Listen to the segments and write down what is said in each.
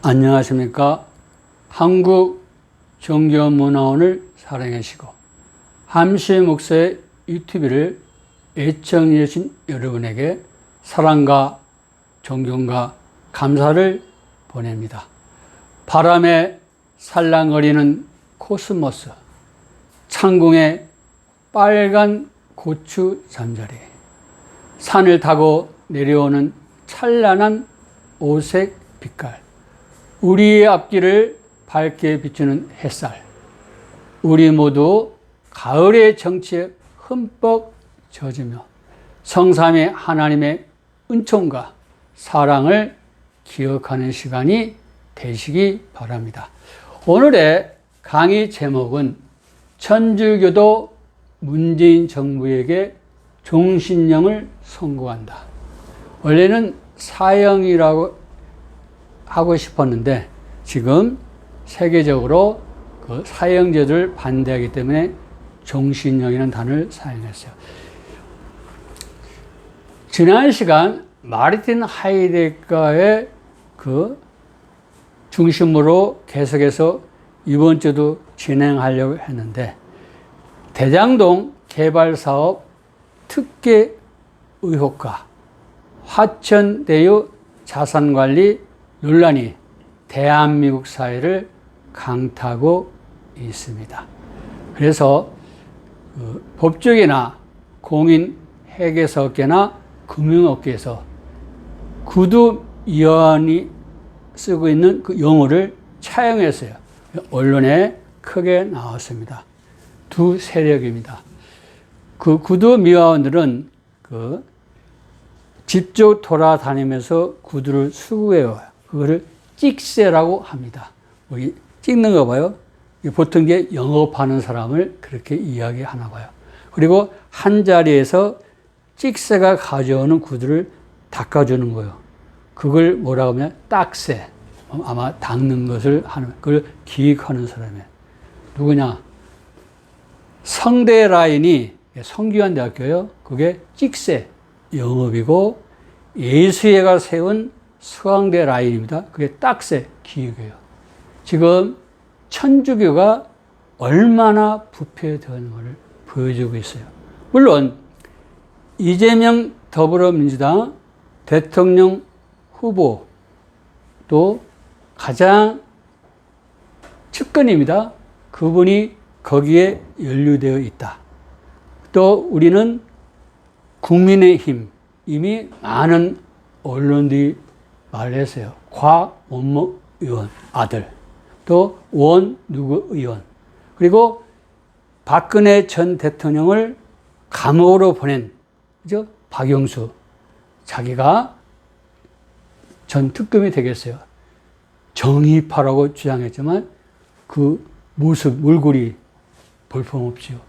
안녕하십니까. 한국종교문화원을 사랑하시고 함시 목사의 유튜브를 애청해주신 여러분에게 사랑과 존경과 감사를 보냅니다. 바람에 살랑거리는 코스모스, 창궁의 빨간 고추 잠자리, 산을 타고 내려오는 찬란한 오색 빛깔, 우리의 앞길을 밝게 비추는 햇살, 우리 모두 가을의 정치에 흠뻑 젖으며 성삼위 하나님의 은총과 사랑을 기억하는 시간이 되시기 바랍니다. 오늘의 강의 제목은 천주교도 문재인 정부에게 종신령을 선고한다. 원래는 사형이라고 하고 싶었는데 지금 세계적으로 그 사형제도를 반대하기 때문에 종신령이라는 단어를 사용했어요. 지난 시간 마르틴 하이데거의 그 중심으로 계속해서 이번 주도 진행하려고 했는데 대장동 개발사업 특혜 의혹과 화천대유 자산관리 논란이 대한민국 사회를 강타하고 있습니다. 그래서 법조계나 공인 회계사업계나 금융업계에서 구두위원이 쓰고 있는 그 용어를 차용했어요. 언론에 크게 나왔습니다. 두 세력입니다. 그 구두미화원들은 그 집조 돌아다니면서 구두를 수거해요. 그거를 찍새라고 합니다. 찍는 거 봐요. 보통 이게 영업하는 사람을 그렇게 이야기하나 봐요. 그리고 한 자리에서 찍새가 가져오는 구두를 닦아주는 거예요. 그걸 뭐라고 하면 딱새. 아마 닦는 것을 하는, 그걸 기획하는 사람이에요. 누구냐? 성대 라인이 성균관대학교예요. 그게 찍새 영업이고 예수회가 세운 서강대 라인입니다. 그게 딱새 기획이에요. 지금 천주교가 얼마나 부패되었는가를 보여주고 있어요. 물론 이재명 더불어민주당 대통령 후보 또 가장 측근입니다. 그분이 거기에 연루되어 있다. 또 우리는 국민의힘 이미 많은 언론들이 말했어요. 곽원모 의원 아들, 또 원 누구 의원, 그리고 박근혜 전 대통령을 감옥으로 보낸 그죠? 박영수 자기가 전 특검이 되겠어요. 정의파라고 주장했지만 그 모습 몰골이 볼품없지요.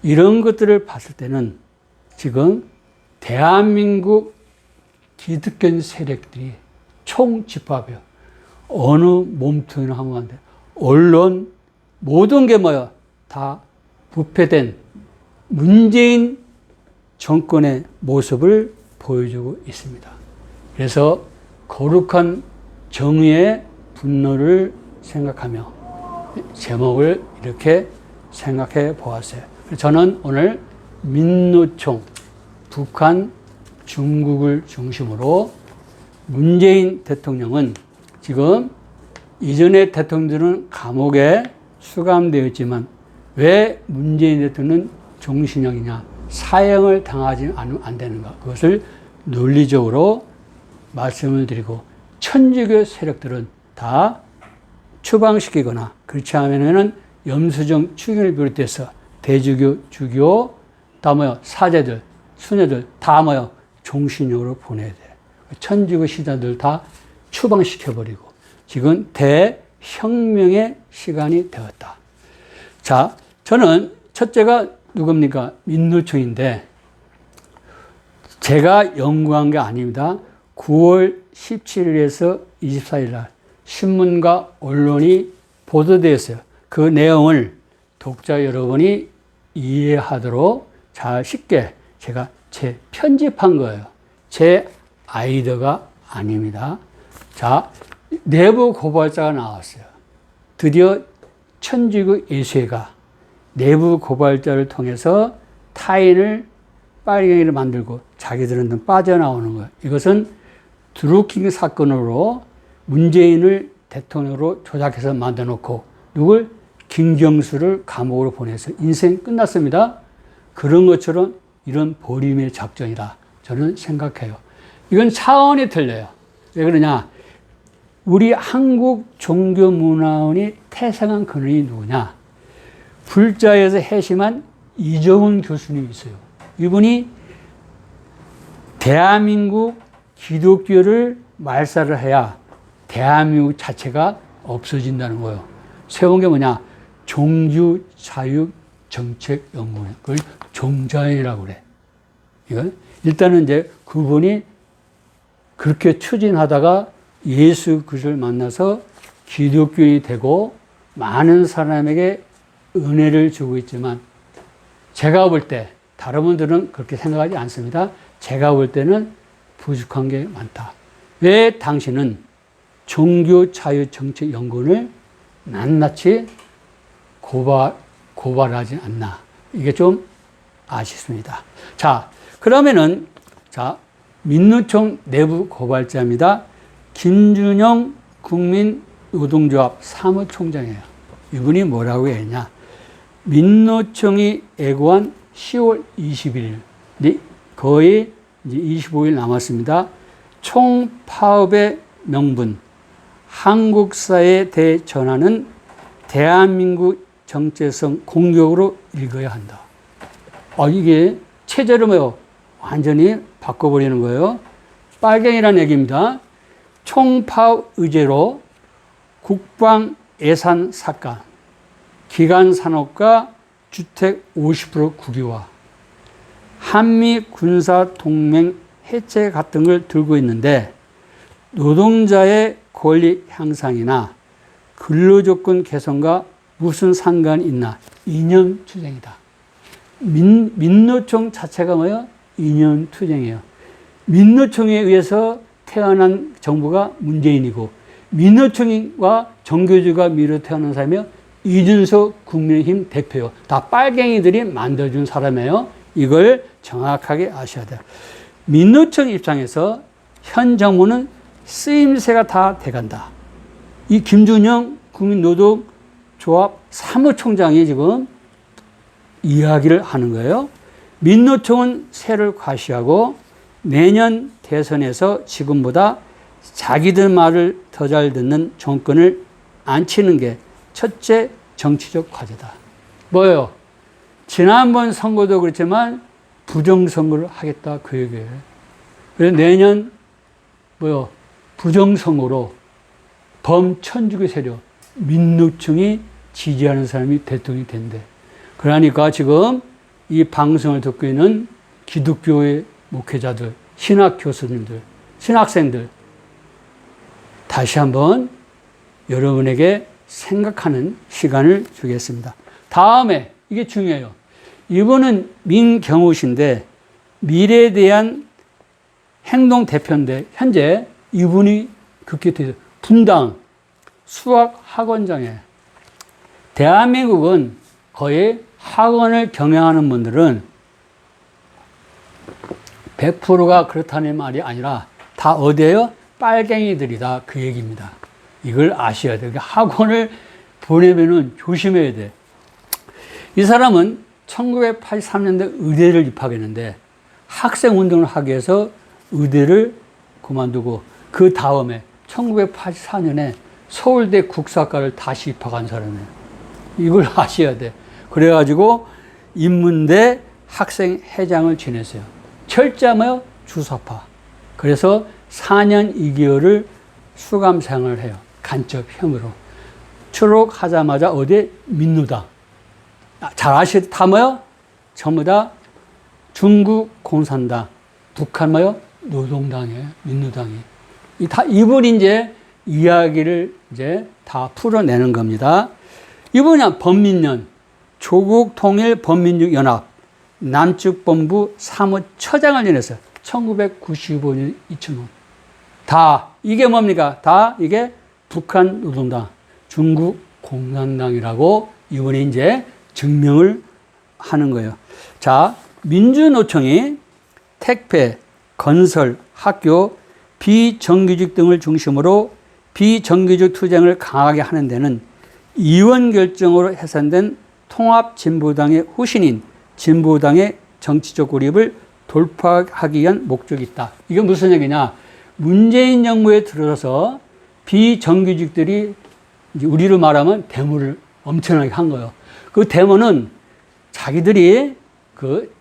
이런 것들을 봤을 때는 지금 대한민국 기득권 세력들이 총집합이에요. 어느 몸통이나 하면 안 돼. 언론 모든 게 뭐야? 다 부패된 문재인 정권의 모습을 보여주고 있습니다. 그래서 거룩한 정의의 분노를 생각하며 제목을 이렇게 생각해 보았어요. 저는 오늘 민노총, 북한, 중국을 중심으로 문재인 대통령은 지금 이전의 대통령들은 감옥에 수감되었지만 왜 문재인 대통령은 종신형이냐, 사형을 당하지 않으면 안 되는가, 그것을 논리적으로 말씀을 드리고 천주교 세력들은 다 추방시키거나 그렇지 않으면 염수정 추경을 비롯해서 대주교, 주교, 다 뭐요, 사제들, 수녀들 다 뭐요, 종신형으로 보내야 돼. 천주교 신자들 다 추방시켜버리고 지금 대혁명의 시간이 되었다. 자, 저는 첫째가 누굽니까? 민노총인데 제가 연구한 게 아닙니다. 9월 17일에서 24일 날 신문과 언론이 보도되었어요. 그 내용을 독자 여러분이 이해하도록 잘 쉽게 제가 편집한 거예요. 제 아이디어가 아닙니다. 자, 내부 고발자가 나왔어요. 드디어 천주교 예수회가 내부 고발자를 통해서 타인을 빨갱이를 만들고 자기들은 빠져나오는 거예요. 이것은 드루킹 사건으로 문재인을 대통령으로 조작해서 만들어놓고 누굴? 김경수를 감옥으로 보내서 인생 끝났습니다. 그런 것처럼 이런 보림의 작전이다. 저는 생각해요. 이건 차원이 틀려요. 왜 그러냐? 우리 한국 종교문화원이 태생한 근원이 누구냐? 불자에서 해심한 이정훈 교수님이 있어요. 이분이 대한민국 기독교를 말살을 해야 대한민국 자체가 없어진다는 거예요. 세운 게 뭐냐? 종주자유정책연구원. 그걸 종자연이라고 그래. 이건 일단은 이제 그분이 그렇게 추진하다가 예수 그리스도를 만나서 기독교인이 되고 많은 사람에게 은혜를 주고 있지만 제가 볼 때 다른 분들은 그렇게 생각하지 않습니다. 제가 볼 때는 부족한 게 많다. 왜 당신은 종교자유정책연구원을 낱낱이 고발하지 않나. 이게 좀 아쉽습니다. 자, 그러면은, 자, 민노총 내부 고발자입니다. 김준영 국민노동조합 사무총장이에요. 이분이 뭐라고 했냐. 민노총이 예고한 10월 21일, 거의 이제 25일 남았습니다. 총파업의 명분, 한국사에 대해 전하는 대한민국 정체성 공격으로 읽어야 한다. 이게 체제를 뭐요? 완전히 바꿔버리는 거예요. 빨갱이라는 얘기입니다. 총파업 의제로 국방 예산 삭감, 기간 산업과 주택 50% 국유화, 한미 군사 동맹 해체 같은 걸 들고 있는데 노동자의 권리 향상이나 근로조건 개선과 무슨 상관이 있나? 이념투쟁이다. 민노총 자체가 뭐예요? 이념투쟁이에요. 민노총에 의해서 태어난 정부가 문재인이고 민노총과 정교주가 미뤄 태어난 사람이요. 이준석 국민의힘 대표요. 다 빨갱이들이 만들어준 사람이에요. 이걸 정확하게 아셔야 돼요. 민노총 입장에서 현 정부는 쓰임새가 다 돼간다. 이 김준영 국민노동조합 사무총장이 지금 이야기를 하는 거예요. 민노총은 새를 과시하고 내년 대선에서 지금보다 자기들 말을 더 잘 듣는 정권을 앉히는 게 첫째 정치적 과제다. 뭐예요? 지난번 선거도 그렇지만 부정선거를 하겠다 그 얘기예요. 그래서 내년 뭐요? 부정선거로 범천주교 세력 민노총이 지지하는 사람이 대통령이 된대. 그러니까 지금 이 방송을 듣고 있는 기독교의 목회자들, 신학 교수님들, 신학생들 다시 한번 여러분에게 생각하는 시간을 주겠습니다. 다음에 이게 중요해요. 이분은 민경우 씨인데 미래에 대한 행동 대표인데 현재 이분이 그렇게 돼서 분당 수학 학원장에 대한민국은 거의 학원을 경영하는 분들은 100%가 그렇다는 말이 아니라 다 어디예요? 빨갱이들이다 그 얘기입니다. 이걸 아셔야 돼요. 학원을 보내면은 조심해야 돼. 이 사람은 1983년대 의대를 입학했는데 학생 운동을 하기 위해서 의대를 그만두고 그 다음에 1984년에 서울대 국사과를 다시 입학한 사람이에요. 이걸 아셔야 돼. 그래가지고 인문대 학생회장을 지냈어요. 철자 뭐요? 주사파. 그래서 4년 2개월을 수감 생활을 해요. 간첩 혐의로. 출옥하자마자 어디에? 민노당. 잘 아시죠? 다 뭐요? 전부 다 중국 공산당, 북한 뭐요? 노동당이에요. 민노당이. 이분이 이제 이야기를 이제 다 풀어내는 겁니다. 이분이 범민련, 조국 통일 범민주연합 남측본부 사무처장을 지냈어요. 1995년, 2000년. 다, 이게 뭡니까? 다 이게 북한 노동당, 중국 공산당이라고 이번에 이제 증명을 하는 거예요. 자, 민주노총이 택배, 건설, 학교, 비정규직 등을 중심으로 비정규직 투쟁을 강하게 하는 데는 이원 결정으로 해산된 통합진보당의 후신인 진보당의 정치적 고립을 돌파하기 위한 목적이 있다. 이게 무슨 얘기냐? 문재인 정부에 들어서 비정규직들이 이제 우리로 말하면 데모를 엄청나게 한 거예요. 그 데모는 자기들이 그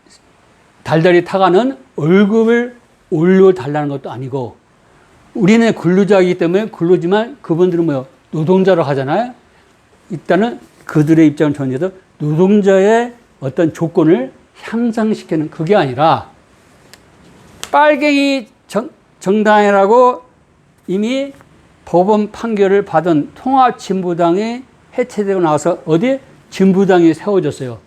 달달이 타가는 월급을 올려달라는 것도 아니고, 우리는 근로자이기 때문에 근로지만 그분들은 뭐요? 노동자로 하잖아요. 일단은 그들의 입장을 전제해서 노동자의 어떤 조건을 향상시키는, 그게 아니라 빨갱이 정당이라고 이미 법원 판결을 받은 통합진보당이 해체되고 나서 어디? 진보당이 세워졌어요.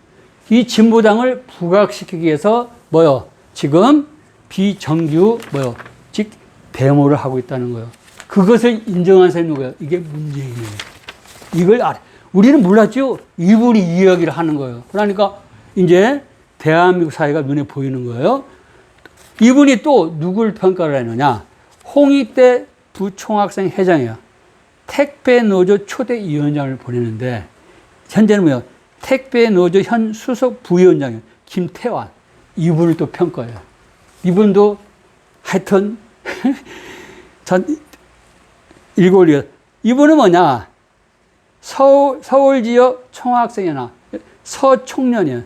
이 진보당을 부각시키기 위해서 뭐요? 지금 비정규 뭐요? 즉 데모를 하고 있다는 거예요. 그것을 인정한 사람이 누구예요? 이게 문재인이에요. 이걸 알아. 우리는 몰랐죠. 이분이 이야기를 하는 거예요. 그러니까 이제 대한민국 사회가 눈에 보이는 거예요. 이분이 또 누굴 평가를 했느냐? 홍익대 부총학생 회장이야. 택배노조 초대위원장을 보내는데, 현재는 뭐예요? 택배노조 현 수석 부위원장이에요. 김태환. 이분을 또 평가해요. 이분도 하여튼 전 읽어올려. 이분은 뭐냐? 서울 지역 총학생회나 서총련이야.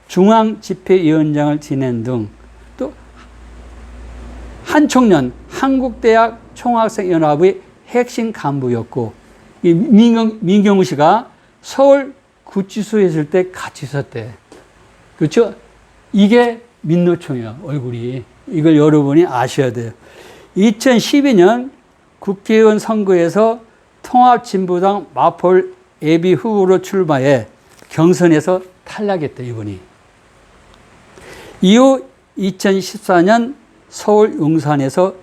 중앙집회위원장을 지낸 등, 또 한총련 한국대학 총학생연합의 핵심 간부였고, 이 민경우 씨가 서울 구치소에 있을 때 같이 있었대. 그렇죠? 이게 민노총이야, 얼굴이. 이걸 여러분이 아셔야 돼요. 2012년 국회의원 선거에서 통합진보당 마포 예비 후보로 출마해 경선에서 탈락했대, 이분이. 이후 2014년 서울 용산에서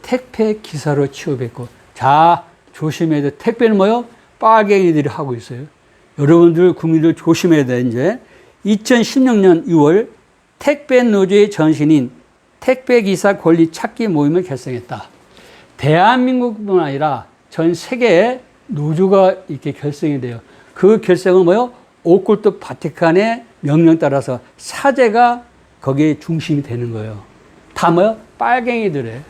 택배 기사로 취업했고, 자, 조심해야 돼. 택배는 뭐요? 빨갱이들이 하고 있어요. 여러분들, 국민들 조심해야 돼, 이제. 2016년 6월 택배 노조의 전신인 택배기사 권리 찾기 모임을 결성했다. 대한민국뿐만 아니라 전 세계에 노조가 이렇게 결성이 돼요. 그 결성은 뭐요? 오컬트 바티칸의 명령 따라서 사제가 거기에 중심이 되는 거예요. 다 뭐요? 빨갱이들이에요.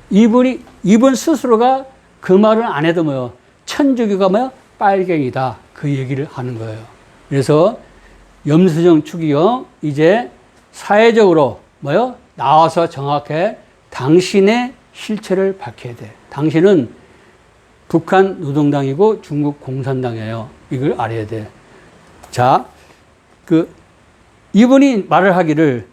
이분 스스로가 그 말은 안 해도 뭐요? 천주교가 뭐요? 빨갱이다. 그 얘기를 하는 거예요. 그래서 염수정 추기경 이제 사회적으로 뭐요? 나와서 정확하게 당신의 실체를 밝혀야 돼. 당신은 북한 노동당이고 중국 공산당이에요. 이걸 알아야 돼. 자, 이분이 말을 하기를,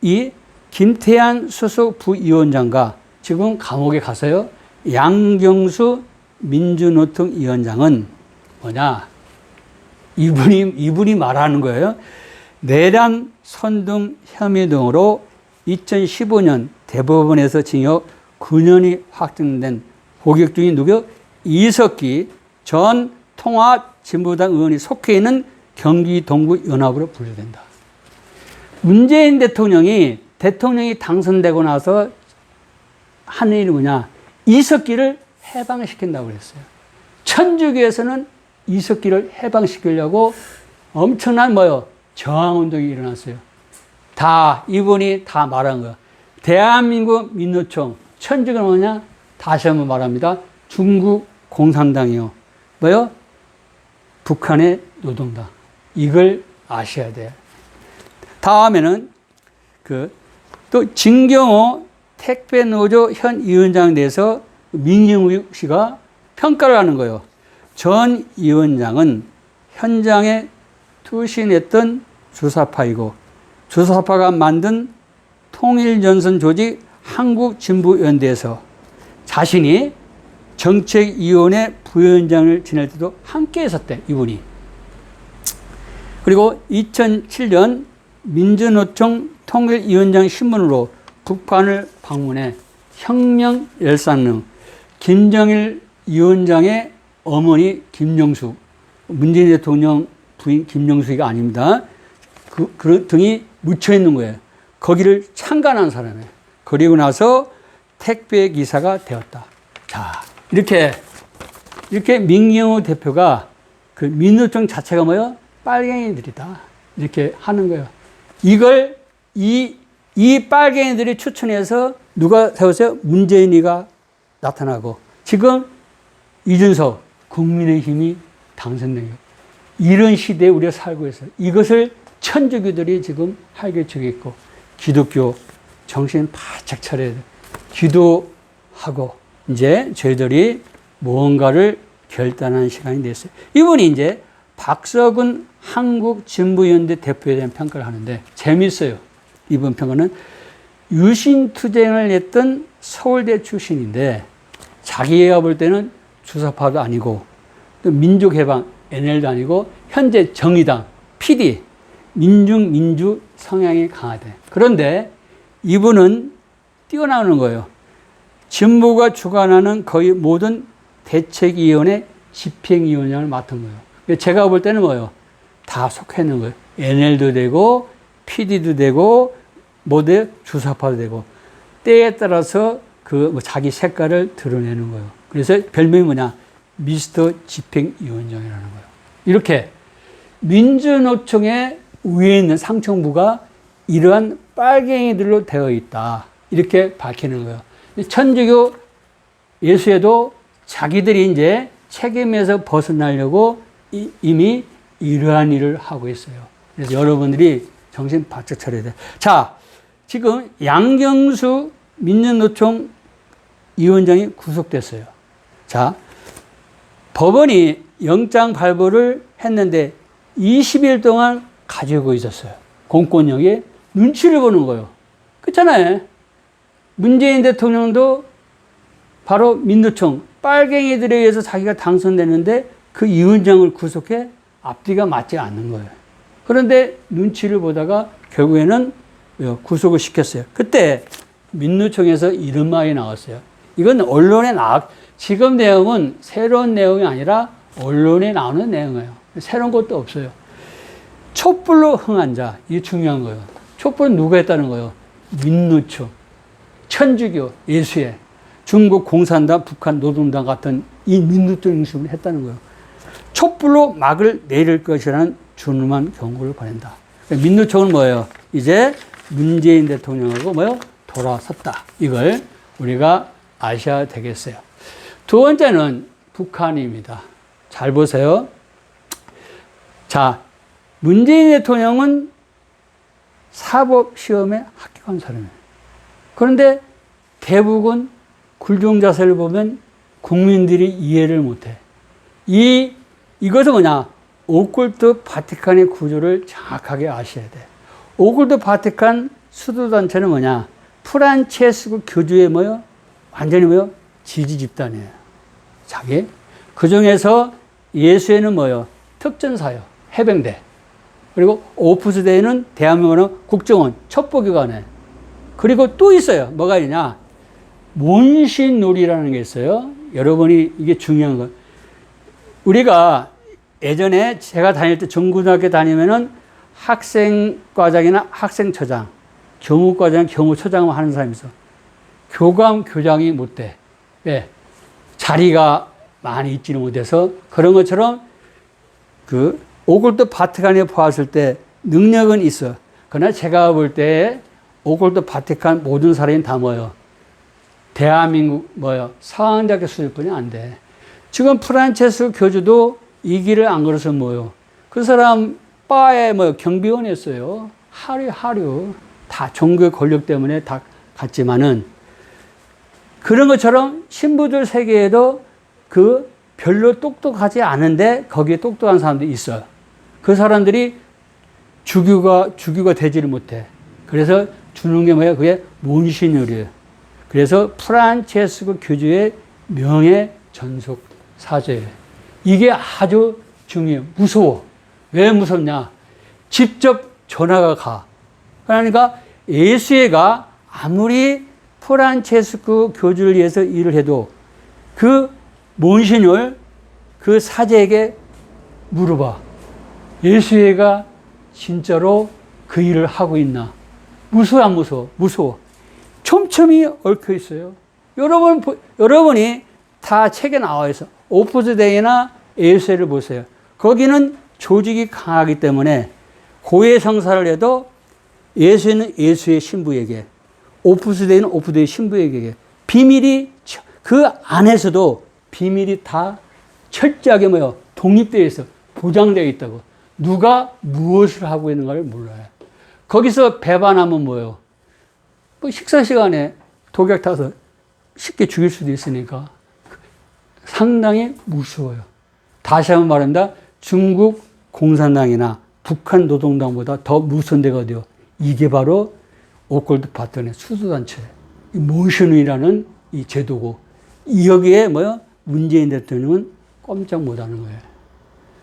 이 김태한 수석 부위원장과 지금 감옥에 가서요, 양경수 민주노총 위원장은 뭐냐? 이분이 말하는 거예요. 내란 선동 혐의 등으로 2015년 대법원에서 징역 9년이 확정된 복역 중인 누구? 이석기 전 통합진보당 의원이 속해 있는 경기 동부 연합으로 분류된다. 문재인 대통령이 당선되고 나서 하는 일이 뭐냐? 이석기를 해방시킨다고 그랬어요. 천주교에서는 이석기를 해방시키려고 엄청난 뭐요? 저항운동이 일어났어요. 이분이 다 말한 거야. 대한민국 민노총, 천주교는 뭐냐? 다시 한번 말합니다. 중국 공산당이요. 뭐요? 북한의 노동당. 이걸 아셔야 돼요. 다음에는 또 진경호 택배노조 현 위원장에 대해서 민경우 씨가 평가를 하는 거예요. 전 위원장은 현장에 투신했던 주사파이고, 주사파가 만든 통일전선 조직 한국진보연대에서 자신이 정책위원회 부위원장을 지낼 때도 함께 했었대, 이분이. 그리고 2007년 민주노총 통일위원장 신분으로 북한을 방문해 혁명 열사능 김정일 위원장의 어머니 김영숙, 문재인 대통령 부인 김영숙이가 아닙니다. 그 등이 묻혀 있는 거예요. 거기를 창간한 사람이에요. 그리고 나서 택배 기사가 되었다. 자, 이렇게 민경호 대표가 그 민노총 자체가 뭐예요? 빨갱이들이다. 이렇게 하는 거예요. 이걸 이 빨갱이들이 추천해서 누가 세웠어요? 문재인이가 나타나고 지금 이준석 국민의힘이 당선된 거예요. 이런 시대에 우리가 살고 있어요. 이것을 천주교들이 지금 활개치고 있고 기독교 정신 바짝 차려야 돼. 기도하고 이제 저희들이 무언가를 결단하는 시간이 됐어요. 이분이 이제 박석은 한국진보연대 대표에 대한 평가를 하는데 재밌어요. 이번 평가는 유신투쟁을 했던 서울대 출신인데 자기가 볼 때는 주사파도 아니고 또 민족해방 NL도 아니고 현재 정의당 PD 민주 성향이 강하대. 그런데 이분은 뛰어나오는 거예요. 진보가 주관하는 거의 모든 대책위원회 집행위원장을 맡은 거예요. 제가 볼 때는 뭐예요? 다 속해 있는 거예요. NL도 되고 PD도 되고 모두 주사파도 되고 때에 따라서 그 자기 색깔을 드러내는 거예요. 그래서 별명이 뭐냐? 미스터 집행위원장이라는 거예요. 이렇게 민주노총의 위에 있는 상층부가 이러한 빨갱이들로 되어 있다. 이렇게 밝히는 거예요. 천주교 예수에도 자기들이 이제 책임에서 벗어나려고 이미 이러한 일을 하고 있어요. 그래서 여러분들이 정신 바짝 차려야 돼요. 자, 지금 양경수 민주노총 위원장이 구속됐어요. 자, 법원이 영장 발부를 했는데 20일 동안 가지고 있었어요. 공권력에 눈치를 보는 거예요. 그렇잖아요. 문재인 대통령도 바로 민노총 빨갱이들에 의해서 자기가 당선됐는데 그 위원장을 구속해 앞뒤가 맞지 않는 거예요. 그런데 눈치를 보다가 결국에는 구속을 시켰어요. 그때 민노총에서 이런 말이 나왔어요. 이건 언론에 지금 내용은 새로운 내용이 아니라 언론에 나오는 내용이에요. 새로운 것도 없어요. 촛불로 흥한 자, 이게 중요한 거예요. 촛불은 누가 했다는 거예요? 민노총, 천주교, 예수회, 중국 공산당, 북한 노동당 같은 이 민노총 중심으로 했다는 거예요. 촛불로 막을 내릴 것이라는 준엄한 경고를 보낸다. 민노총은 뭐예요? 이제 문재인 대통령하고 뭐예요? 돌아섰다. 이걸 우리가 아셔야 되겠어요. 두 번째는 북한입니다. 잘 보세요. 자, 문재인 대통령은 사법시험에 합격한 사람이에요. 그런데 대부분 굴종자세를 보면 국민들이 이해를 못해. 이것은 뭐냐? 오컬트 바티칸의 구조를 정확하게 아셔야 돼. 오컬트 바티칸 수도단체는 뭐냐? 프란체스코 교주의 뭐요? 완전히 뭐요? 지지 집단이에요. 자기. 그 중에서 예수에는 뭐요? 특전사요. 해병대. 그리고 오프스데이는 대한민국은 국정원, 첩보기관에. 그리고 또 있어요. 뭐가 있냐? 몬신놀이라는 게 있어요. 여러분이 이게 중요한 거. 우리가 예전에 제가 다닐 때 전고등학교 다니면은 학생과장이나 학생처장, 교무과장, 교무처장을 하는 사람이 있어. 교감, 교장이 못 돼. 왜? 자리가 많이 있지는 못해서 그런 것처럼 그 오컬트 바티칸에 보았을 때 능력은 있어. 그러나 제가 볼 때 오컬트 바티칸 모든 사람이 다 뭐예요? 대한민국 뭐예요? 사관대학교 수준뿐이 안 돼. 지금 프란체스 교주도 이 길을 안 걸어서 뭐예요? 그 사람 바에 뭐 경비원이었어요. 하류. 다 종교 권력 때문에 다 갔지만은 그런 것처럼 신부들 세계에도 그 별로 똑똑하지 않은데 거기에 똑똑한 사람들이 있어요. 그 사람들이 주교가 되지를 못해. 그래서 주는 게 뭐야? 그게 몬시뉴르예요. 그래서 프란체스코 교주의 명예 전속 사제예요. 이게 아주 중요해요. 무서워. 왜 무섭냐? 직접 전화가 가. 그러니까 예수회가 아무리 프란체스코 교주를 위해서 일을 해도 그 문신을 그 사제에게 물어봐. 예수애가 진짜로 그 일을 하고 있나? 무서워, 안 무서워? 무서워. 촘촘히 얽혀 있어요. 여러분이 다 책에 나와 있어. 오프스데이나 예수애를 보세요. 거기는 조직이 강하기 때문에 고해 성사를 해도 예수는 예수의 신부에게, 오프스데이는 오프스데이 신부에게 비밀이 그 안에서도 비밀이 다 철저하게 독립되어 있어. 보장되어 있다고. 누가 무엇을 하고 있는가를 몰라요. 거기서 배반하면 뭐예요? 식사 시간에 독약 타서 쉽게 죽일 수도 있으니까 상당히 무서워요. 다시 한번 말합니다. 중국 공산당이나 북한 노동당보다 더 무서운 데가 어디요? 이게 바로 오컬트 파트너의 수도단체, 모션이라는 이 제도고, 여기에 문재인 대통령은 꼼짝 못 하는 거예요.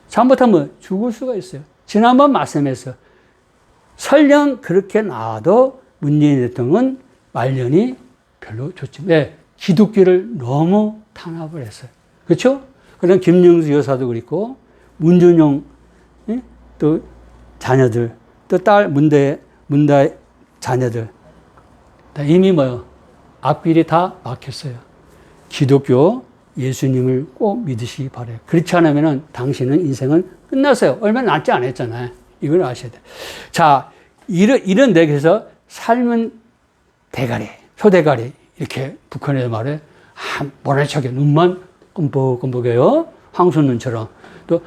잘못하면 죽을 수가 있어요. 지난번 말씀에서 설령 그렇게 나와도 문재인 대통령은 말년이 별로 좋지. 왜? 기독교를 너무 탄압을 했어요. 그렇죠? 그럼 김영수 여사도 그렇고, 문준용 또 자녀들, 또 딸 문다의 자녀들, 이미 앞길이 다 막혔어요. 기독교 예수님을 꼭 믿으시기 바라요. 그렇지 않으면 당신은 인생은 끝났어요. 얼마 남지 않았잖아요. 이걸 아셔야 돼요. 자, 이런 데에서 삶은 대가리, 소대가리, 이렇게 북한에서 말해, 모래척에 눈만 껌뻑껌뻑해요. 황소눈처럼. 또,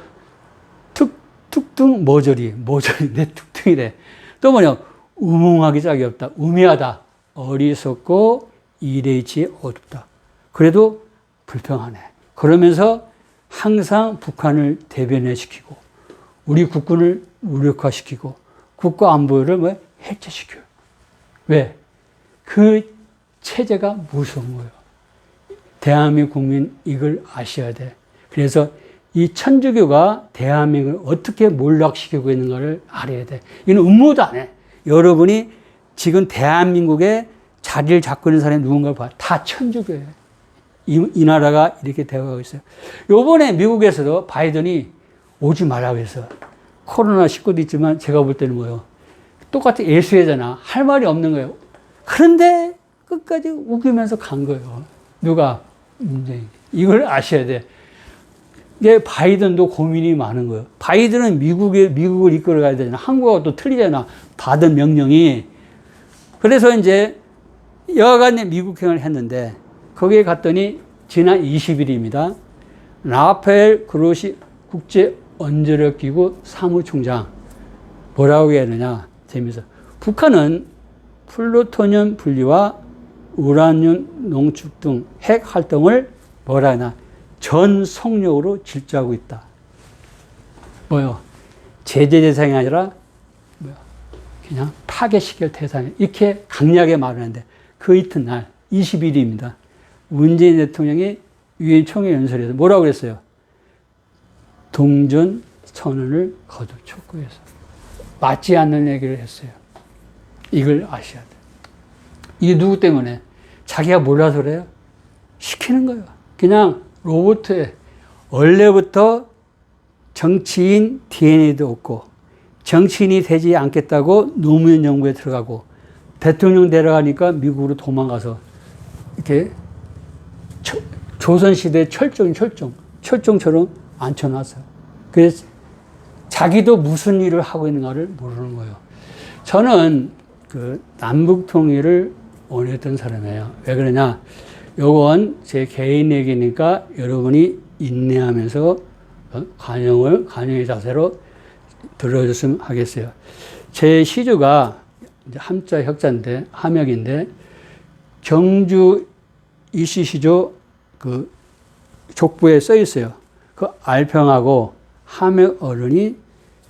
툭툭 모조리, 내 툭툭이래. 또 우몽하기 짝이 없다. 우매하다. 어리석고 이래치 어둡다. 그래도 불평하네. 그러면서 항상 북한을 대변해시키고, 우리 국군을 무력화시키고, 국가 안보를 해체시켜요. 왜? 그 체제가 무서운 거예요. 대한민국 국민 이걸 아셔야 돼. 그래서 이 천주교가 대한민국을 어떻게 몰락시키고 있는가를 알아야 돼. 이건 음모도 안 해. 여러분이 지금 대한민국에 자리를 잡고 있는 사람이 누군가를 봐. 다 천주교예요. 이 나라가 이렇게 되어가고 있어요. 요번에 미국에서도 바이든이 오지 말라고 해서, 코로나19도 있지만 제가 볼 때는 똑같은 예수회잖아. 할 말이 없는 거예요. 그런데 끝까지 우기면서 간 거예요. 누가? 문재인. 이걸 아셔야 돼. 이게 바이든도 고민이 많은 거예요. 바이든은 미국을 이끌어 가야 되잖아. 한국하고 또 틀리잖아. 받은 명령이. 그래서 이제 여하간 미국행을 했는데, 거기에 갔더니 지난 20일입니다. 라파엘 그로시 국제원자력기구 사무총장 뭐라고 해야 되냐. 재미있어. 북한은 플루토늄 분리와 우라늄 농축 등 핵 활동을 뭐라 하나 전 속력으로 질주하고 있다. 제재 대상이 아니라 그냥 타겟시킬 대상이, 이렇게 강력하게 말하는데, 그 이튿날 20일입니다. 문재인 대통령이 유엔 총회 연설에서 뭐라고 그랬어요? 동전 선언을 거듭 촉구해서 맞지 않는 얘기를 했어요. 이걸 아셔야 돼요. 이게 누구 때문에? 자기가 몰라서 그래요? 시키는 거예요. 그냥 로봇에 원래부터 정치인 DNA도 없고, 정치인이 되지 않겠다고 노무현 정부에 들어가고, 대통령 데려가니까 미국으로 도망가서 이렇게 조선시대 철종처럼 앉혀놨어요. 그래서 자기도 무슨 일을 하고 있는가를 모르는 거예요. 저는 그 남북 통일을 원했던 사람이에요. 왜 그러냐? 요건 제 개인 얘기니까 여러분이 인내하면서 관용의 자세로 들어줬으면 하겠어요. 제 시주가 이제 함자 혁자인데, 함역인데, 경주 이시시조 그 족부에 써 있어요. 그 알평하고 함역 어른이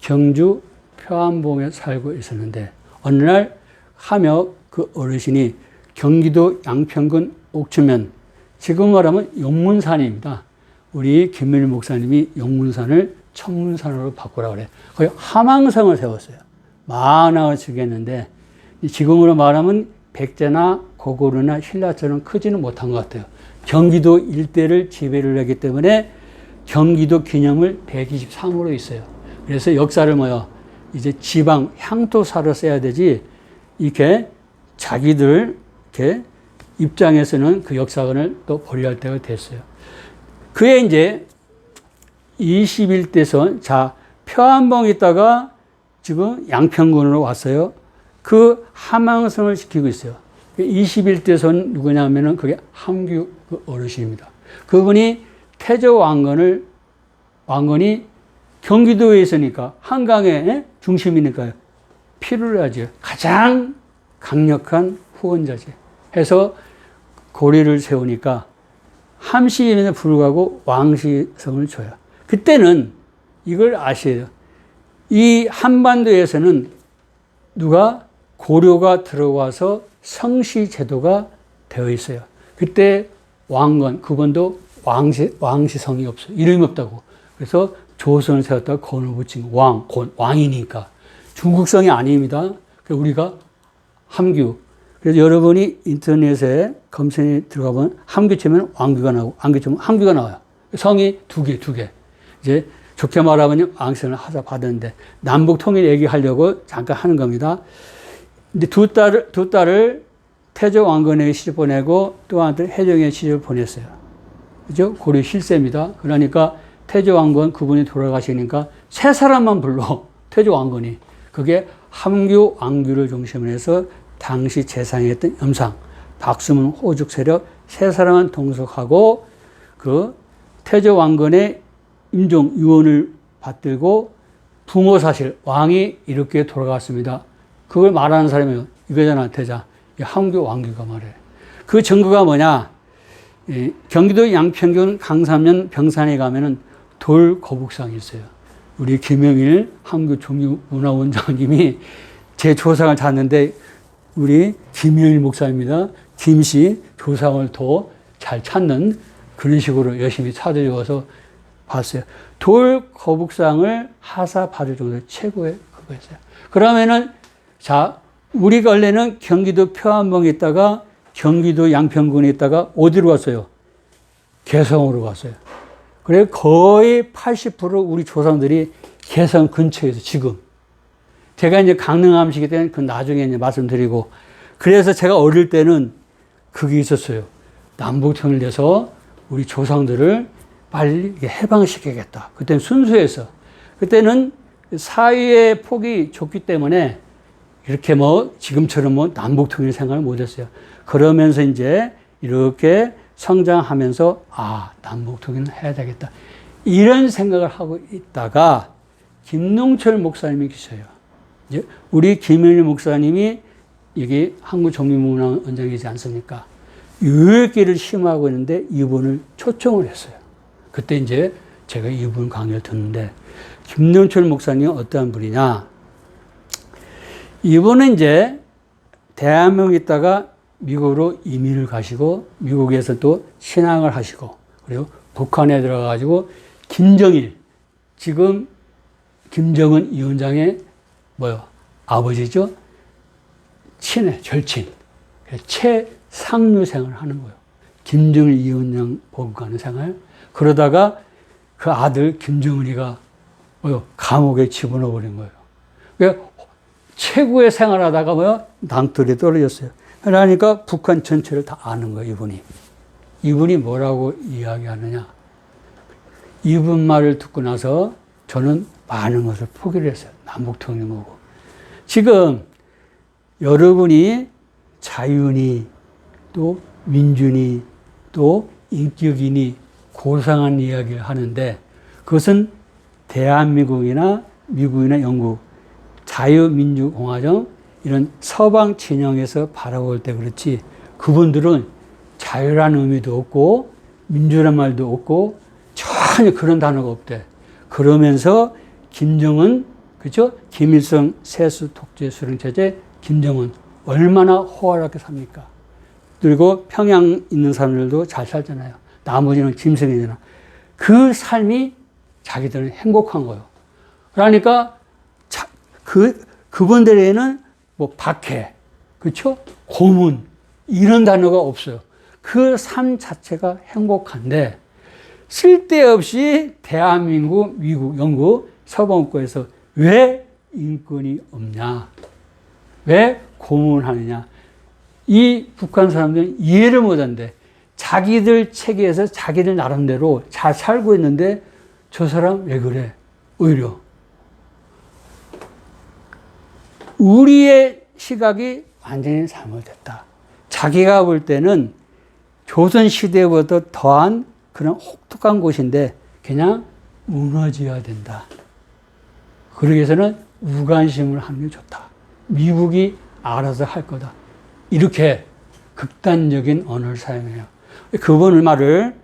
경주 표암봉에 살고 있었는데, 어느 날 함역 그 어르신이 경기도 양평군 옥주면, 지금 말하면 용문산입니다. 우리 김민일 목사님이 용문산을 천문산으로 바꾸라고 그래. 거기 함항성을 세웠어요. 만왕을 주겠는데, 지금으로 말하면 백제나 고구려나 신라처럼 크지는 못한 것 같아요. 경기도 일대를 지배를 하기 때문에 경기도 기념을 123호로 있어요. 그래서 역사를 이제 지방 향토사로 써야 되지, 이렇게 자기들 이렇게 입장에서는 그 역사관을 또 보류할 때가 됐어요. 그에 이제 21대선, 자, 표안봉에 있다가 지금 양평군으로 왔어요. 그 함양성을 지키고 있어요. 21대선 누구냐면은 그게 함규 어르신입니다. 그분이 태조 왕건이 경기도에 있으니까 한강의 중심이니까요. 필요를 하죠. 가장 강력한 후원자지. 해서 고리를 세우니까 함시임에도 불구하고 왕시성을 줘요. 그때는 이걸 아셔야 돼요. 이 한반도에서는 누가 고려가 들어와서 성시 제도가 되어 있어요. 그때 왕건, 그분도 왕시성이 없어요. 이름이 없다고. 그래서 조선을 세웠다가 건을 붙인 왕이니까. 중국성이 아닙니다. 그래서 우리가 함규. 그래서 여러분이 인터넷에 검색에 들어가 보면 함규 치면 왕규가 나오고, 왕규 치면 함규가 나와요. 성이 두 개. 이제 좋게 말하면 왕시성을 하자 받았는데, 남북 통일 얘기하려고 잠깐 하는 겁니다. 근데 두 딸을 태조 왕건에게 시집 보내고 또 하나는 해종에 시집을 보냈어요. 그죠? 고려 실세입니다. 그러니까 태조 왕건 그분이 돌아가시니까 세 사람만 불러. 태조 왕건이. 그게 함규, 왕규를 중심으로 해서 당시 재상했던 염상, 박수문, 호죽 세력 세 사람만 동석하고 그 태조 왕건의 임종 유언을 받들고 부모 사실, 왕이 이렇게 돌아갔습니다. 그걸 말하는 사람이 이거잖아, 태자. 함규, 왕규가 말해. 그 증거가 뭐냐? 경기도 양평군 강산면 병산에 가면은 돌 거북상이 있어요. 우리 김영일 함규 종류문화원장님이 제 조상을 찾는데 우리 김영일 목사입니다. 김씨 조상을 더 잘 찾는 그런 식으로 열심히 찾아주어서 봤어요. 돌 거북상을 하사 받을 정도의 최고의 그거였어요. 그러면은 자, 우리가 원래는 경기도 표안봉에 있다가 경기도 양평군에 있다가 어디로 갔어요? 개성으로 갔어요. 그래 거의 80% 우리 조상들이 개성 근처에서 지금. 제가 이제 강릉함시기 때문에 그 나중에 이제 말씀드리고, 그래서 제가 어릴 때는 그게 있었어요. 남북 통일돼서 우리 조상들을 빨리 해방시키겠다. 그때는 순수해서. 그때는 사회의 폭이 좁기 때문에 이렇게 지금처럼 남북 통일 생각을 못 했어요. 그러면서 이제 이렇게 성장하면서 남북 통일은 해야 되겠다. 이런 생각을 하고 있다가 김농철 목사님이 계셔요. 이제 우리 김영일 목사님이 여기 한국종류문화원장이지 않습니까? 유혈기를 심하고 있는데 이분을 초청을 했어요. 그때 이제 제가 이분 강의를 듣는데 김농철 목사님은 어떠한 분이냐? 이분은 이제 대한민국에 있다가 미국으로 이민을 가시고 미국에서 또 신앙을 하시고 그리고 북한에 들어가가지고 김정일, 지금 김정은 위원장의 아버지죠? 절친. 최상류 생활을 하는 거예요. 김정일 위원장 보고 가는 생활. 그러다가 그 아들 김정은이가 감옥에 집어넣어 버린 거예요. 그러니까 최고의 생활하다가 낭떠러지에 떨어졌어요. 그러니까 북한 전체를 다 아는 거예요, 이분이. 이분이 뭐라고 이야기하느냐. 이분 말을 듣고 나서 저는 많은 것을 포기를 했어요. 남북통일 거고. 지금 여러분이 자유니 또 민주니 또 인격이니 고상한 이야기를 하는데 그것은 대한민국이나 미국이나 영국 자유민주공화정 이런 서방 진영에서 바라볼 때 그렇지 그분들은 자유라는 의미도 없고 민주란 말도 없고 전혀 그런 단어가 없대. 그러면서 김정은, 그죠? 김일성 세수 독재 수령 체제 김정은 얼마나 호화롭게 삽니까? 그리고 평양 있는 사람들도 잘 살잖아요. 나머지는 짐승이잖아. 그 삶이 자기들은 행복한 거예요. 그러니까 그분들에는 박해, 그렇죠? 고문 이런 단어가 없어요. 그 삶 자체가 행복한데 쓸데없이 대한민국, 미국, 영국, 서방국에서 왜 인권이 없냐? 왜 고문하느냐? 이 북한 사람들은 이해를 못한대. 자기들 체계에서 자기들 나름대로 잘 살고 있는데 저 사람 왜 그래? 오히려 우리의 시각이 완전히 잘못됐다. 자기가 볼 때는 조선시대보다 더한 그런 혹독한 곳인데 그냥 무너져야 된다. 그러기 위해서는 무관심을 하는 게 좋다. 미국이 알아서 할 거다. 이렇게 극단적인 언어를 사용해요. 그분 말을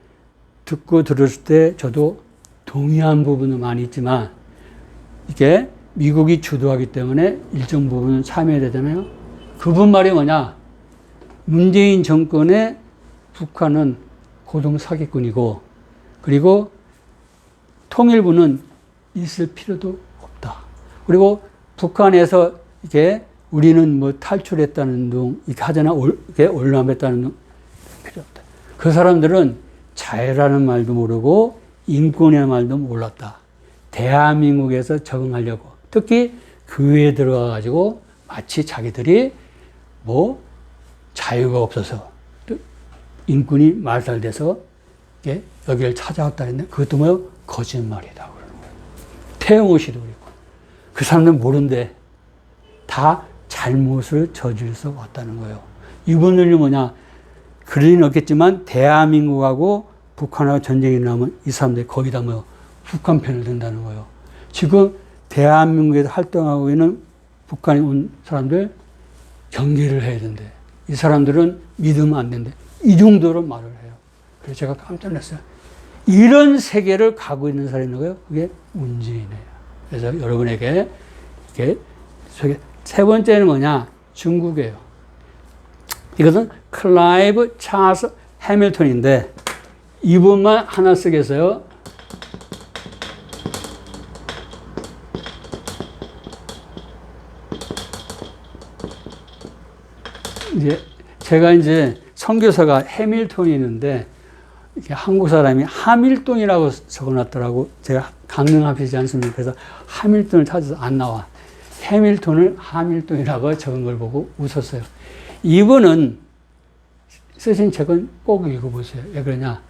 듣고 들었을 때 저도 동의한 부분은 많이 있지만 이게 미국이 주도하기 때문에 일정 부분은 참여해야 되잖아요. 그분 말이 뭐냐? 문재인 정권의 북한은 고등 사기꾼이고 그리고 통일부는 있을 필요도 없다. 그리고 북한에서 이게 우리는 뭐 탈출했다는 둥, 이렇게 하잖아. 이렇게 올라왔다는 둥. 필요 없다. 그 사람들은 자유라는 말도 모르고 인권이라는 말도 몰랐다. 대한민국에서 적응하려고. 특히 교회에 들어가가지고 마치 자기들이 뭐 자유가 없어서 인권이 말살돼서 여기를 찾아왔다 했는데 그것도 뭐 거짓말이다. 그러는 거예요. 태영호 씨도 그랬고. 그 사람들은 모른대. 다 잘못을 저질러서 왔다는 거예요. 이분들이 뭐냐. 그럴 리는 없겠지만 대한민국하고 북한하고 전쟁이 나면 이 사람들이 거의 다 뭐 북한 편을 든다는 거예요. 지금 대한민국에서 활동하고 있는 북한에 온 사람들 경계를 해야 된대. 이 사람들은 믿으면 안 된대. 이 정도로 말을 해요. 그래서 제가 깜짝 놀랐어요. 이런 세계를 가고 있는 사람이 있는 거예요. 그게 문재인이에요. 그래서 여러분에게 이게 세 번째는 뭐냐? 중국이에요. 이것은 클라이브 찰스 해밀턴인데 이분만 하나 쓰겠어요. 제가 이제 선교사가 해밀턴이 있는데 한국 사람이 하밀ton이라고 적어놨더라고. 제가 강릉합이지 않습니까? 그래서 하밀턴을 찾아서 안 나와. 해밀턴을 하밀ton이라고 적은 걸 보고 웃었어요. 이분은 쓰신 책은 꼭 읽어보세요. 왜 그러냐?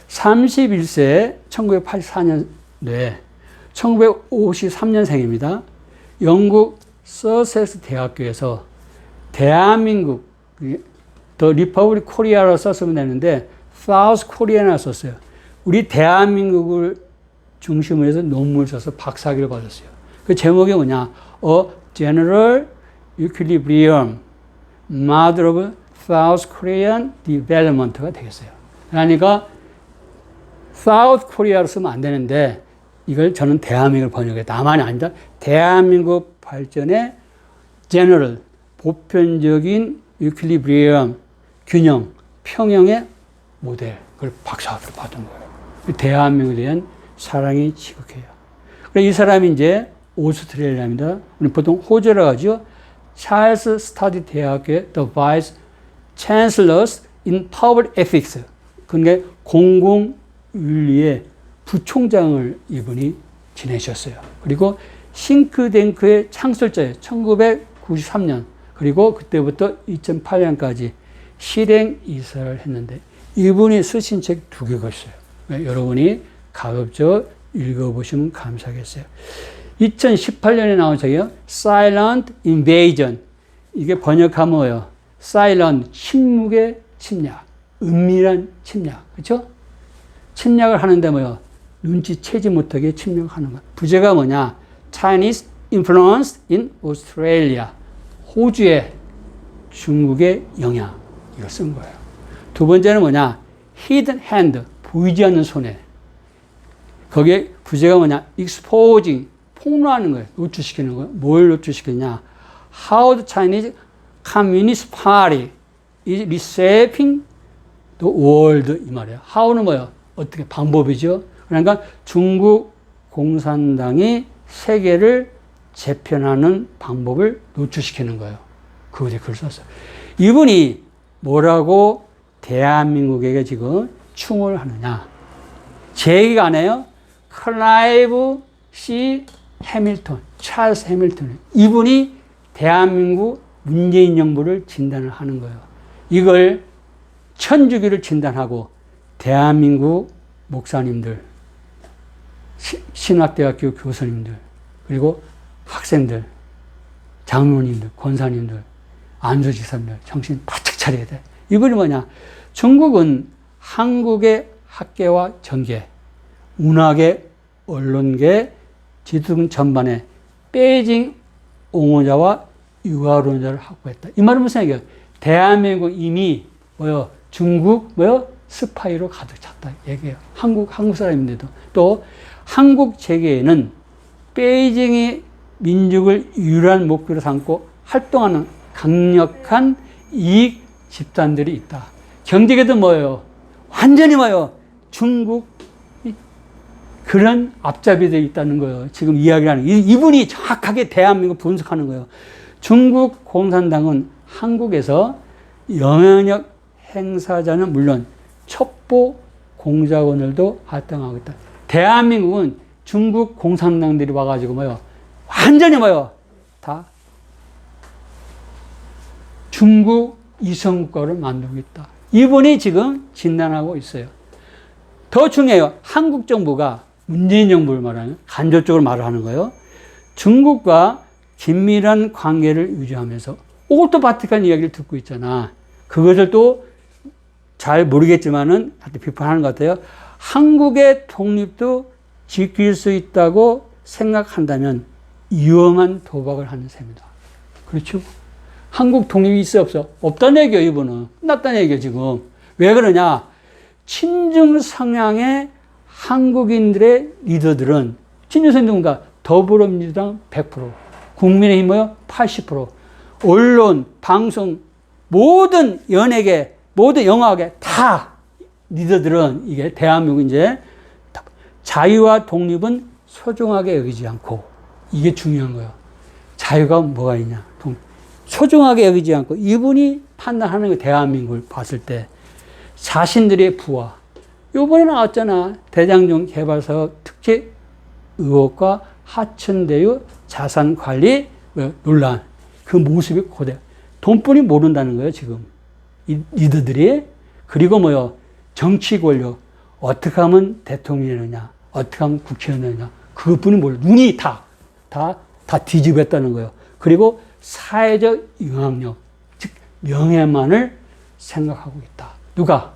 31세 1984년도에 1953년생입니다. 영국 서섹스 대학교에서 대한민국 더 리퍼블릭 코리아로 썼으면 되는데 사우스 코리아나 썼어요. 우리 대한민국을 중심으로 해서 논문을 써서 박사학위를 받았어요. 그 제목이 뭐냐? A General Equilibrium, Mother of South Korean Development가 되겠어요. 그러니까 사우스 코리아로 쓰면 안 되는데 이걸 저는 대한민국을 번역했다. 다만이 아니다. 대한민국 발전의 General, 보편적인 equilibrium, 균형, 평형의 모델, 그걸 박사학위를 받은 거예요. 대한민국에 대한 사랑이 지극해요. 그래서 이 사람이 이제 오스트레일리아입니다. 우리 보통 호주라고 하죠. 찰스 스타디 대학교의 The Vice Chancellors in Public Ethics. 그게 공공윤리의 부총장을 이분이 지내셨어요. 그리고 싱크탱크의 창설자예요. 1993년. 그리고 그때부터 2008년까지 실행 이사를 했는데 이분이 쓰신 책 2개가 있어요. 여러분이 가급적 읽어보시면 감사하겠어요. 2018년에 나온 책이요. Silent Invasion. 이게 번역하면 뭐예요? Silent, 침묵의 침략. 은밀한 침략. 그렇죠? 침략을 하는데 뭐예요? 눈치채지 못하게 침략하는 것. 부제가 뭐냐? Chinese Influence in Australia. 호주의 중국의 영향. 이걸 쓴 거예요. 두 번째는 뭐냐? Hidden Hand. 보이지 않는 손에. 거기에 부제가 뭐냐? Exposing. 폭로하는 거예요. 노출시키는 거예요. 뭘 노출시키냐? How the Chinese Communist Party is reshaping the world. 이 말이에요. How는 뭐예요? 어떻게? 방법이죠. 그러니까 중국 공산당이 세계를 재편하는 방법을 노출시키는 거예요. 그것에 글을 썼어요. 이분이 뭐라고 대한민국에게 지금 충을 하느냐. 제 얘기가 아니에요. 클라이브 C. 해밀턴, 찰스 해밀턴. 이분이 대한민국 문재인 정부를 진단을 하는 거예요. 이걸 천주교를 진단하고 대한민국 목사님들, 신학대학교 교수님들, 그리고 학생들, 장로님들, 권사님들, 안수지사님들 정신 바짝 차려야 돼. 이분이 뭐냐? 중국은 한국의 학계와 전계, 문화계, 언론계, 지도등 전반에 베이징 옹호자와 유화론자를 확보했다. 이 말은 무슨 얘기예요? 대한민국 이미 뭐요? 중국 뭐요? 스파이로 가득 찼다 얘기해요. 한국 사람인데도 또 한국 재계에는 베이징이 민족을 유일한 목표로 삼고 활동하는 강력한 이익 집단들이 있다. 경제계도 뭐예요? 완전히 뭐예요? 중국 그런 앞잡이들이 있다는 거예요. 지금 이야기를 하는 이분이 정확하게 대한민국 분석하는 거예요. 중국 공산당은 한국에서 영향력 행사자는 물론 첩보 공작원들도 활동하고 있다. 대한민국은 중국 공산당들이 와가지고 뭐요? 완전히 뭐요? 다 중국 이성국가를 만들고 있다. 이분이 지금 진단하고 있어요. 더 중요해요. 한국 정부가 문재인 정부를 말하는 간접적으로 말을 하는 거예요. 중국과 긴밀한 관계를 유지하면서 이것도 바티칸 이야기를 듣고 있잖아. 그것을 또 잘 모르겠지만은 비판하는 것 같아요. 한국의 독립도 지킬 수 있다고 생각한다면 위험한 도박을 하는 셈이다. 그렇죠? 한국 독립이 있어 없어? 없다는 얘기예요. 이분은. 끝났다는 얘기예요. 지금. 왜 그러냐? 친중 성향의 한국인들의 리더들은 친중성 누군가? 더불어민주당 100%, 국민의힘 뭐요? 80%, 언론, 방송, 모든 연예계, 모든 영화계 다 리더들은 이게 대한민국 이제 자유와 독립은 소중하게 여기지 않고 이게 중요한 거예요. 자유가 뭐가 있냐? 소중하게 여기지 않고 이분이 판단하는 거예요. 대한민국을 봤을 때 자신들의 부와 요번에 나왔잖아. 대장동 개발사업 특혜 의혹과 하천대유 자산관리 논란. 그 모습이 고대. 돈뿐이 모른다는 거예요, 지금. 이 리더들이. 그리고 뭐요? 정치 권력. 어떻게 하면 대통령이 되느냐. 어떻게 하면 국회의원이 되느냐. 그것뿐이 몰라. 눈이 다 뒤집었다는 거예요. 그리고 사회적 영향력. 즉, 명예만을 생각하고 있다. 누가?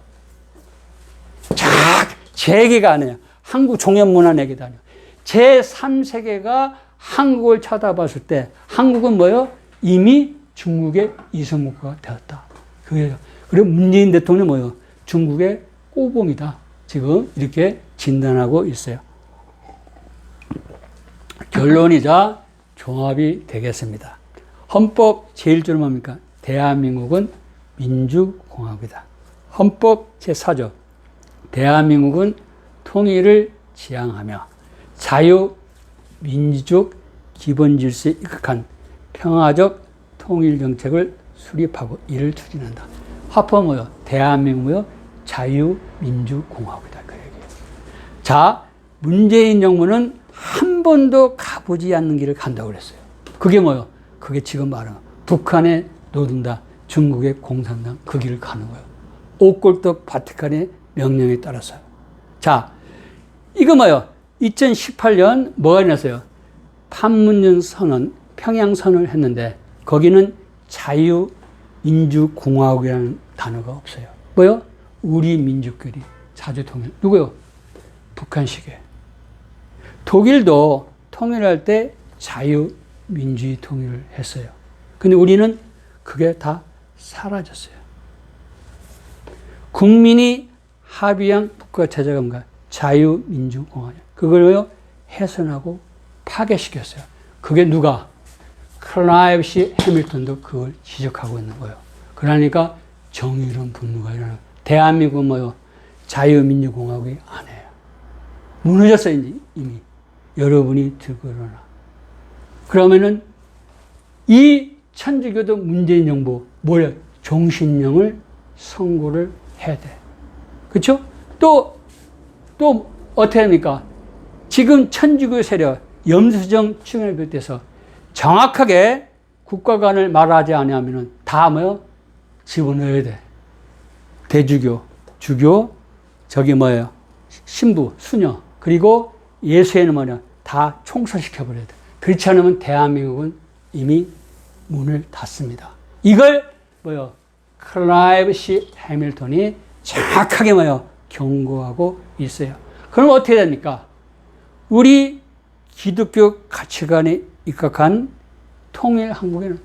제 얘기가 아니에요. 한국 종합문화 얘기도 아니에요. 제3세계가 한국을 쳐다봤을 때 한국은 뭐예요? 이미 중국의 이성국가가 되었다. 그게요. 그리고 문재인 대통령이 뭐예요? 중국의 꼬봉이다. 지금 이렇게 진단하고 있어요. 결론이자 종합이 되겠습니다. 헌법 제1조는 뭡니까? 대한민국은 민주공화국이다. 헌법 제4조. 대한민국은 통일을 지향하며 자유, 민주적 기본 질서에 입각한 평화적 통일 정책을 수립하고 이를 추진한다. 합헌 뭐요? 대한민국 뭐요? 자유민주공화국이다. 그 얘기예요. 자, 문재인 정부는 한 번도 가보지 않는 길을 간다고 그랬어요. 그게 뭐요? 그게 지금 말하는 북한에 놓든다. 중국의 공산당 그 길을 가는 거예요. 옥골떡 바티칸의 명령에 따라서. 자, 이거 뭐요? 2018년 뭐가 일어났어요? 판문점 선언, 평양선언을 했는데 거기는 자유민주공화국이라는 단어가 없어요. 뭐요? 우리 민족끼리 자주통일. 누구요? 북한식이에요. 독일도 통일할 때 자유민주주의 통일을 했어요. 근데 우리는 그게 다 사라졌어요. 국민이 합의한 국가체제가 뭔가 자유민주공화국. 그걸요 훼손하고 파괴시켰어요. 그게 누가? 클라이브 C. 해밀턴도 그걸 지적하고 있는 거예요. 그러니까 정의로운 분노가 일어나고 대한민국은 뭐요? 자유민주공화국이 아니에요. 무너졌어요 이미. 여러분이 들고 일어나. 그러면은 이 천주교도 문재인 정부 뭐예요? 종신령을 선고를 해야 돼. 그렇죠? 또 어떻게 합니까? 지금 천주교 세력, 염수정 충을 비롯해서 정확하게 국가 간을 말하지 않으면 다 뭐요? 집어넣어야 돼. 대주교, 주교, 저기 뭐예요? 신부, 수녀, 그리고 예수에는 뭐냐? 다 총살시켜버려야 돼. 그렇지 않으면 대한민국은 이미 문을 닫습니다. 이걸 뭐요? 클라이브 C 해밀턴이 정확하게 뭐요? 경고하고 있어요. 그럼 어떻게 됩니까? 우리 기독교 가치관에 입각한 통일 한국에는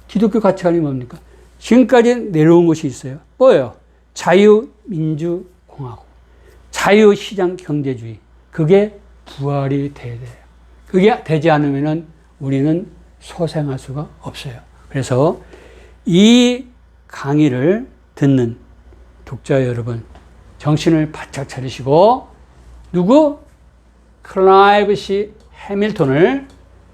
기독교 가치관이 뭡니까? 지금까지 내려온 것이 있어요. 뭐예요? 자유민주공화국, 자유시장 경제주의. 그게 부활이 돼야 돼요. 그게 되지 않으면 우리는 소생할 수가 없어요. 그래서 이 강의를 듣는 독자 여러분, 정신을 바짝 차리시고, 누구? 클라이브 C 해밀턴을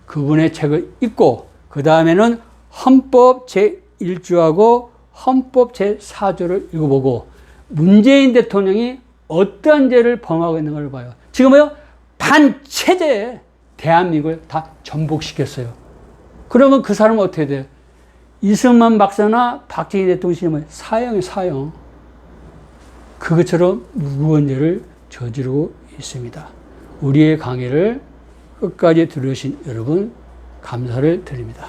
그분의 책을 읽고, 그 다음에는 헌법 제1조하고 헌법 제4조를 읽어보고, 문재인 대통령이 어떤 죄를 범하고 있는 걸 봐요. 지금 뭐요? 반체제에 대한민국을 다 전복시켰어요. 그러면 그 사람은 어떻게 돼요? 이승만 박사나 박정희 대통령이 사형이에요, 사형. 그것처럼 무거운 죄를 저지르고 있습니다. 우리의 강의를 끝까지 들으신 여러분, 감사를 드립니다.